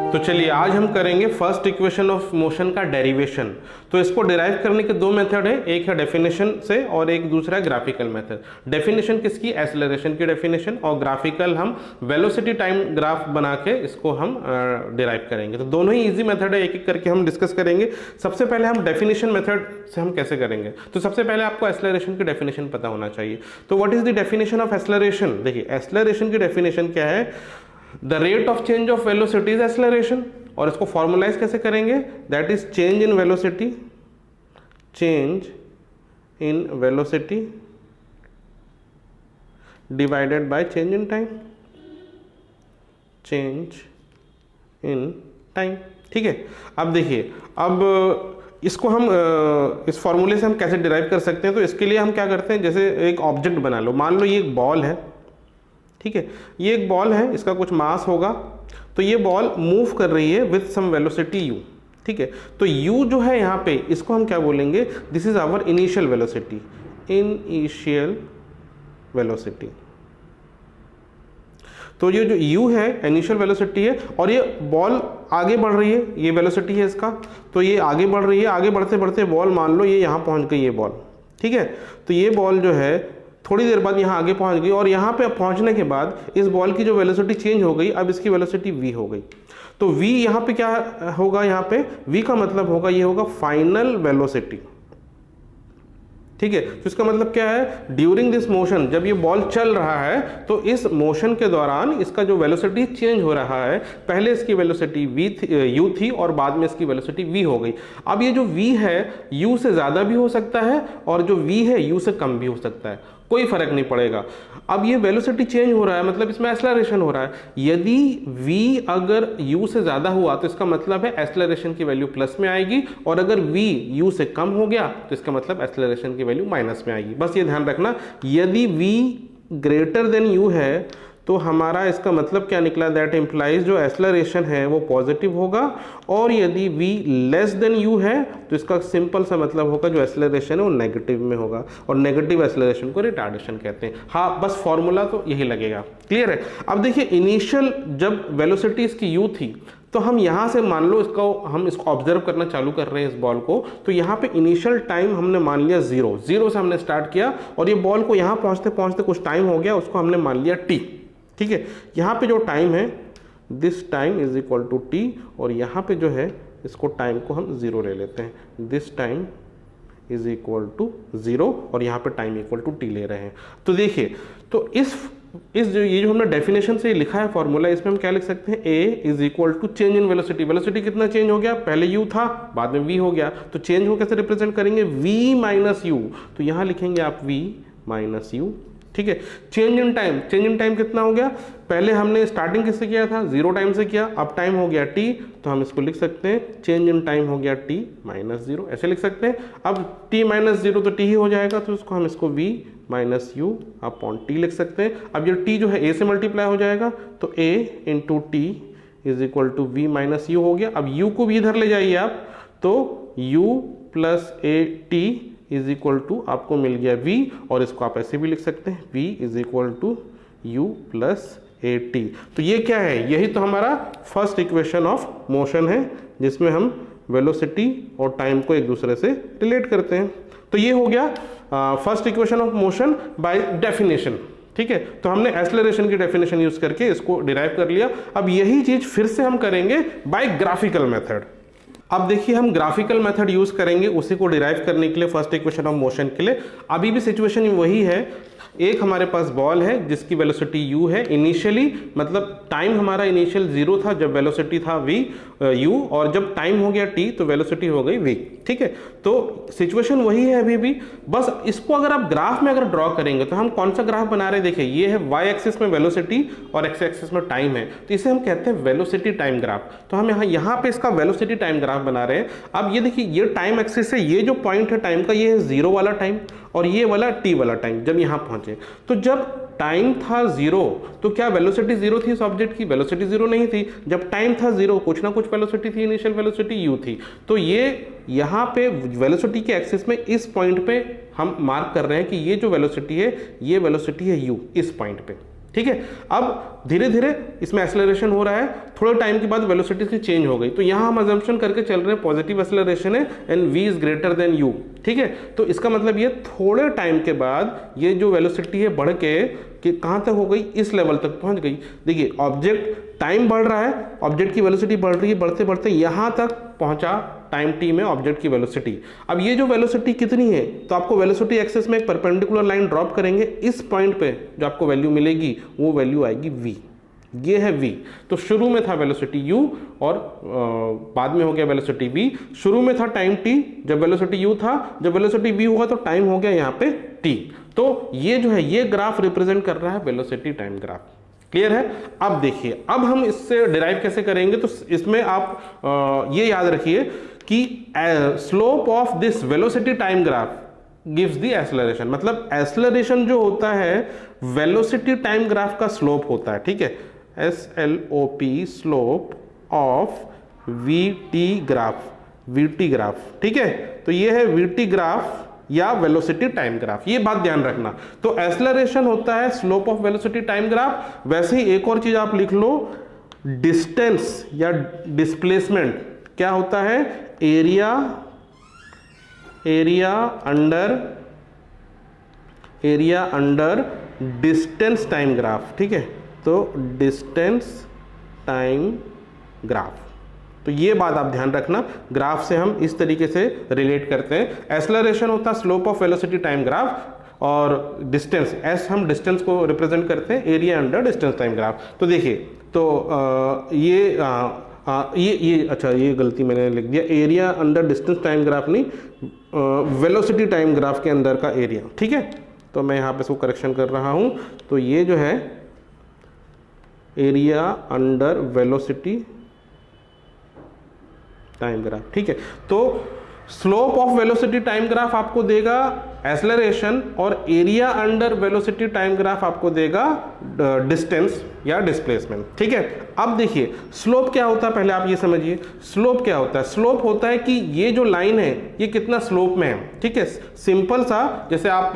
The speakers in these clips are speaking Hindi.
तो चलिए आज हम करेंगे फर्स्ट इक्वेशन ऑफ मोशन का डेरिवेशन। तो इसको डिराइव करने के दो मेथड है, एक है डेफिनेशन से और एक दूसरा है ग्राफिकल मेथड। डेफिनेशन किसकी? एक्सेलरेशन की डेफिनेशन, और ग्राफिकल हम वेलोसिटी टाइम ग्राफ बना के इसको हम डिराइव करेंगे। तो दोनों ही इजी मेथड है, एक एक करके हम डिस्कस करेंगे। सबसे पहले हम डेफिनेशन मेथड से हम कैसे करेंगे, तो सबसे पहले आपको एक्सेलरेशन की डेफिनेशन पता होना चाहिए। तो what is the definition of acceleration? देखिए एक्सेलरेशन की डेफिनेशन क्या है? The rate of change of velocity is acceleration, और इसको फॉर्मुलाइज कैसे करेंगे? That is change in velocity, change in velocity divided by change in time, change in time. ठीक है, अब देखिए, अब इसको हम इस फॉर्मूले से हम कैसे डिराइव कर सकते हैं? तो इसके लिए हम क्या करते हैं, जैसे एक ऑब्जेक्ट बना लो, मान लो ये एक बॉल है, ठीक है, ये एक बॉल है, इसका कुछ मास होगा, तो ये बॉल मूव कर रही है विथ सम वेलोसिटी u, ठीक है। तो u जो है यहाँ पे, इसको हम क्या बोलेंगे? This is our initial velocity, initial velocity. तो ये जो u है इनिशियल वेलोसिटी है, और ये बॉल आगे बढ़ रही है, ये वेलोसिटी है इसका, तो ये आगे बढ़ रही है, आगे बढ़ते बढ़ते बॉल मान लो ये यहाँ पहुँच गई, ये बॉल, ठीक है। तो ये बॉल जो है थोड़ी देर बाद यहाँ आगे पहुँच गई, और यहाँ पे पहुँचने के बाद इस बॉल की जो वेलोसिटी चेंज हो गई, अब इसकी वेलोसिटी v हो गई। तो v यहाँ पे क्या होगा? यहाँ पे v का मतलब होगा, ये होगा फाइनल वेलोसिटी, ठीक है। तो इसका मतलब क्या है? ड्यूरिंग दिस मोशन, जब ये बॉल चल रहा है तो इस मोशन के दौरान इसका जो वेलोसिटी चेंज हो रहा है, पहले इसकी वेलोसिटी u थी और बाद में इसकी वेलोसिटी v हो गई। अब ये जो v है u से ज़्यादा भी हो सकता है, और जो v है u से कम भी हो सकता है, कोई फर्क नहीं पड़ेगा। अब ये वेलोसिटी चेंज हो रहा है, मतलब इसमें एक्सेलरेशन हो रहा है। यदि v अगर u से ज़्यादा हुआ तो इसका मतलब है एक्सेलरेशन की वैल्यू प्लस में आएगी, और अगर v u से कम हो गया तो इसका मतलब एक्सेलरेशन की वैल्यू माइनस में आएगी। बस ये ध्यान रखना, यदि v ग्रेटर देन u है तो हमारा इसका मतलब क्या निकला? दैट इम्प्लाइज जो एक्सेलरेशन है वो पॉजिटिव होगा, और यदि v लेस देन u है तो इसका सिंपल सा मतलब होगा जो एक्सेलरेशन है वो नेगेटिव में होगा, और नेगेटिव एक्सेलरेशन को रिटार्डेशन कहते हैं। हाँ, बस फॉर्मूला तो यही लगेगा, क्लियर है। अब देखिए, इनिशियल जब वेलोसिटी इसकी u थी, तो हम यहाँ से मान लो हम इसको ऑब्जर्व करना चालू कर रहे हैं इस बॉल को, तो यहाँ पे इनिशियल टाइम हमने मान लिया 0 से हमने स्टार्ट किया, और ये बॉल को यहाँ पहुँचते पहुँचते कुछ टाइम हो गया, उसको हमने मान लिया t, ठीक है। यहाँ पे जो टाइम है, this time is equal to t, और यहाँ पे जो है इसको टाइम को हम 0 ले लेते हैं, this time is equal to 0, और यहाँ पे टाइम इक्वल टू t ले रहे हैं। तो देखिए, तो ये जो हमने डेफिनेशन से लिखा है फॉर्मूला, इसमें हम क्या लिख सकते हैं? a is equal to change in velocity. Velocity कितना चेंज हो गया? पहले u था, बाद में v हो गया, तो चेंज को कैसे रिप्रेजेंट करेंगे? v माइनस u, तो यहाँ लिखेंगे आप v माइनस u, ठीक है। Change in time, change in time कितना हो गया? पहले हमने स्टार्टिंग किससे किया था? 0 टाइम से किया, अब टाइम हो गया t, तो हम इसको लिख सकते हैं चेंज इन टाइम हो गया t माइनस 0, ऐसे लिख सकते हैं। अब t माइनस 0 तो t ही हो जाएगा, तो इसको हम इसको v minus u upon t लिख सकते हैं। अब ये t जो है a से मल्टीप्लाई हो जाएगा, तो a into T is equal to v minus u हो गया। अब u को भी इधर ले जाइए आप, तो u plus A T is equal to आपको मिल गया v, और इसको आप ऐसे भी लिख सकते हैं v is equal to u plus A T. तो ये क्या है? यही तो हमारा फर्स्ट इक्वेशन ऑफ मोशन है, जिसमें हम वेलोसिटी और टाइम को एक दूसरे से रिलेट करते हैं। तो ये हो गया first equation of motion by definition, ठीक है। तो हमने एक्सेलरेशन की डेफिनेशन यूज करके इसको डिराइव कर लिया। अब यही चीज फिर से हम करेंगे बाय ग्राफिकल मेथड। अब देखिए, हम ग्राफिकल मेथड यूज करेंगे उसी को डिराइव करने के लिए, फर्स्ट इक्वेशन ऑफ मोशन के लिए। अभी भी सिचुएशन वही है, एक हमारे पास बॉल है जिसकी वेलोसिटी u है इनिशियली, मतलब टाइम हमारा इनिशियल 0 था जब वेलोसिटी था u, और जब टाइम हो गया t तो वेलोसिटी हो गई v, ठीक है। तो सिचुएशन वही है अभी भी, बस इसको अगर आप ग्राफ में अगर ड्रॉ करेंगे तो हम कौन सा ग्राफ बना रहे हैं? देखिए, ये है y एक्सिस में वेलोसिटी और x एक्सिस में टाइम है, तो इसे हम कहते हैं वेलोसिटी टाइम ग्राफ। तो हम यहाँ पे इसका वेलोसिटी टाइम ग्राफ बना रहे हैं। अब ये देखिए, ये टाइम एक्सिस है, ये जो पॉइंट है टाइम का, ये है 0 वाला टाइम, और ये वाला t वाला टाइम जब यहाँ पहुंचे। तो जब टाइम था 0 तो क्या वेलोसिटी 0 थी इस ऑब्जेक्ट की? वेलोसिटी 0 नहीं थी। जब टाइम था 0 कुछ ना कुछ वेलोसिटी थी, इनिशियल वेलोसिटी u थी। तो ये यहाँ पे वेलोसिटी के एक्सिस में इस पॉइंट पे हम मार्क कर रहे हैं कि ये जो वेलोसिटी है ये वेलोसिटी है u इस पॉइंट पे, ठीक है। अब धीरे धीरे इसमें एक्सेलरेशन हो रहा है, थोड़े टाइम के बाद वेलोसिटी की चेंज हो गई, तो यहाँ हम अजम्पशन करके चल रहे हैं पॉजिटिव एक्सेलरेशन है and v is greater than u, ठीक है। तो इसका मतलब ये थोड़े टाइम के बाद ये जो वेलोसिटी है बढ़ के कि कहाँ तक हो गई, इस लेवल तक पहुँच गई। देखिए ऑब्जेक्ट टाइम बढ़ रहा है, ऑब्जेक्ट की वेलोसिटी बढ़ रही है, बढ़ते बढ़ते यहाँ तक पहुँचा टाइम t में ऑब्जेक्ट की वेलोसिटी। अब ये जो वेलोसिटी कितनी है, तो आपको वेलोसिटी एक्सिस में एक परपेंडिकुलर लाइन ड्रॉप करेंगे, इस पॉइंट पे जो आपको वैल्यू मिलेगी वो वैल्यू आएगी v, ये है v। तो शुरू में था वेलोसिटी u और बाद में हो गया वेलोसिटी v। शुरू में था टाइम t जब वेलोसिटी u था, जब वेलोसिटी v हुआ तो टाइम हो गया यहाँ पे t। तो ये जो है ये ग्राफ रिप्रेजेंट कर रहा है वेलोसिटी टाइम ग्राफ। क्लियर है। अब देखिए अब हम इससे डिराइव कैसे करेंगे, तो इसमें आप ये याद रखिए कि slope of this velocity time graph gives the acceleration, मतलब एक्सेलरेशन जो होता है वेलोसिटी टाइम ग्राफ का स्लोप होता है, ठीक है। SLOP slope of VT graph, VT graph, ठीक है। तो ये है VT ग्राफ या वेलोसिटी टाइम ग्राफ, ये बात ध्यान रखना। तो एक्सेलरेशन होता है slope of velocity time graph. वैसे ही एक और चीज आप लिख लो, डिस्टेंस या डिस्प्लेसमेंट क्या होता है, area under distance time graph, ठीक है। तो डिस्टेंस टाइम ग्राफ, तो ये बात आप ध्यान रखना, ग्राफ से हम इस तरीके से रिलेट करते हैं। एक्सेलरेशन होता है slope of velocity time graph और डिस्टेंस, एस हम डिस्टेंस को रिप्रेजेंट करते हैं, area under distance time graph. तो देखिए तो ये अच्छा ये गलती मैंने लिख दिया, area under distance time graph नहीं, वेलोसिटी टाइम ग्राफ के अंदर का एरिया, ठीक है। तो मैं यहाँ पे इसको करेक्शन कर रहा हूँ। तो ये जो है area under velocity time graph, ठीक है। तो slope of velocity time graph आपको देगा एक्सेलरेशन और area under velocity time graph आपको देगा डिस्टेंस या डिस्प्लेसमेंट, ठीक है। अब देखिए स्लोप क्या होता है, पहले आप ये समझिए स्लोप क्या होता है। स्लोप होता है कि ये जो लाइन है ये कितना स्लोप में है, ठीक है। सिंपल सा, जैसे आप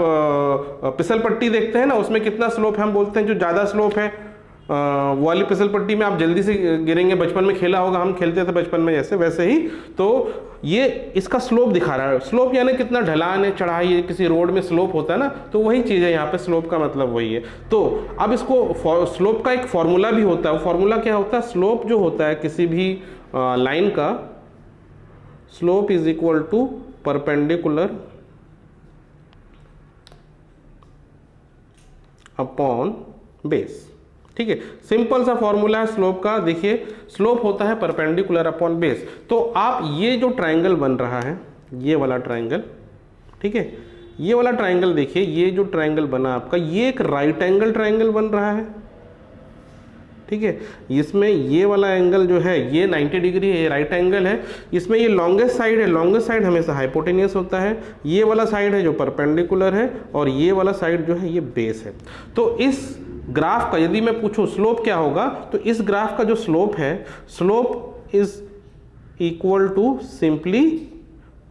फिसल पट्टी देखते हैं ना, उसमें कितना स्लोप है, हम बोलते हैं जो ज़्यादा स्लोप है वो वाली फिसल पट्टी में आप जल्दी से गिरेंगे। बचपन में खेला होगा, हम खेलते थे बचपन में जैसे, वैसे ही। तो ये इसका स्लोप दिखा रहा है। स्लोप यानी कितना ढलान है, चढ़ाई है, किसी रोड में स्लोप होता है ना, तो वही चीज़ है यहाँ पे, स्लोप का मतलब वही है। तो अब इसको स्लोप का एक फॉर्मूला भी होता है। वो फॉर्मूला क्या होता है, स्लोप जो होता है किसी भी लाइन का, slope is equal to perpendicular upon base, ठीक है। सिंपल सा फॉर्मूला है स्लोप का। देखिए स्लोप होता है परपेंडिकुलर अपॉन बेस। तो आप ये जो ट्रायंगल बन रहा है, ये वाला ट्रायंगल, ठीक है, ये वाला ट्रायंगल देखिए, ये जो ट्रायंगल बना आपका, ये एक राइट एंगल ट्रायंगल बन रहा है, ठीक है। इसमें ये वाला एंगल जो है ये 90 डिग्री है, राइट एंगल है। इसमें ये लॉन्गेस्ट साइड है, लॉन्गेस्ट साइड हमेशा हाइपोटेनियस होता है। ये वाला साइड है जो परपेंडिकुलर है और ये वाला साइड जो है ये बेस है। तो इस ग्राफ का यदि मैं पूछूं स्लोप क्या होगा, तो इस ग्राफ का जो स्लोप है, slope is equal to simply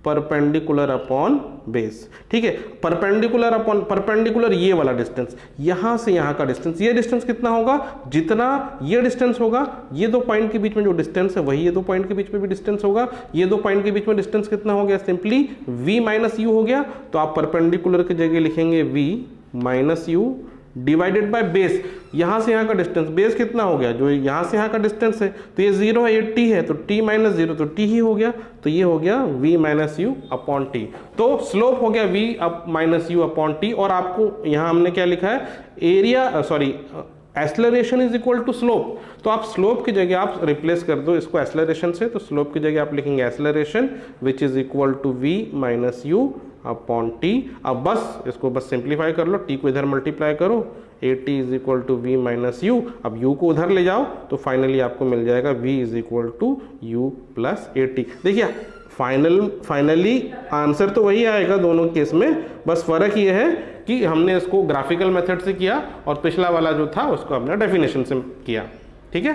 perpendicular upon base, ठीक है। परपेंडिकुलर अपॉन परपेंडिकुलर, ये वाला डिस्टेंस, यहां से यहां का डिस्टेंस, ये डिस्टेंस कितना होगा, जितना ये डिस्टेंस होगा, ये दो पॉइंट के बीच में जो डिस्टेंस है वही ये दो पॉइंट के बीच में भी डिस्टेंस होगा। ये दो पॉइंट के बीच में डिस्टेंस कितना हो गया, सिंपली v माइनस यू हो गया। तो आप परपेंडिकुलर की जगह लिखेंगे v minus you divided by base, यहां से यहां का डिस्टेंस, बेस कितना हो गया, जो यहां से यहां का डिस्टेंस है, तो ये 0 है, ये t है, तो t माइनस 0 तो t ही हो गया। तो ये हो गया v minus U upon T. तो स्लोप हो गया v up minus U upon T. और आपको यहां हमने क्या लिखा है, area sorry acceleration is equal to slope. तो आप स्लोप की जगह आप रिप्लेस कर दो इसको एक्सेलरेशन से, तो स्लोप की जगह आप लिखेंगे acceleration which is equal to v minus U upon T. अब बस इसको बस सिंप्लीफाई कर लो, टी को इधर मल्टीप्लाई करो, A T is equal to V minus U. अब यू को उधर ले जाओ तो फाइनली आपको मिल जाएगा v is equal to U plus A T. देखिए फाइनली आंसर तो वही आएगा दोनों केस में, बस फर्क ये है कि हमने इसको ग्राफिकल मेथड से किया और पिछला वाला जो था उसको हमने डेफिनेशन से किया, ठीक है।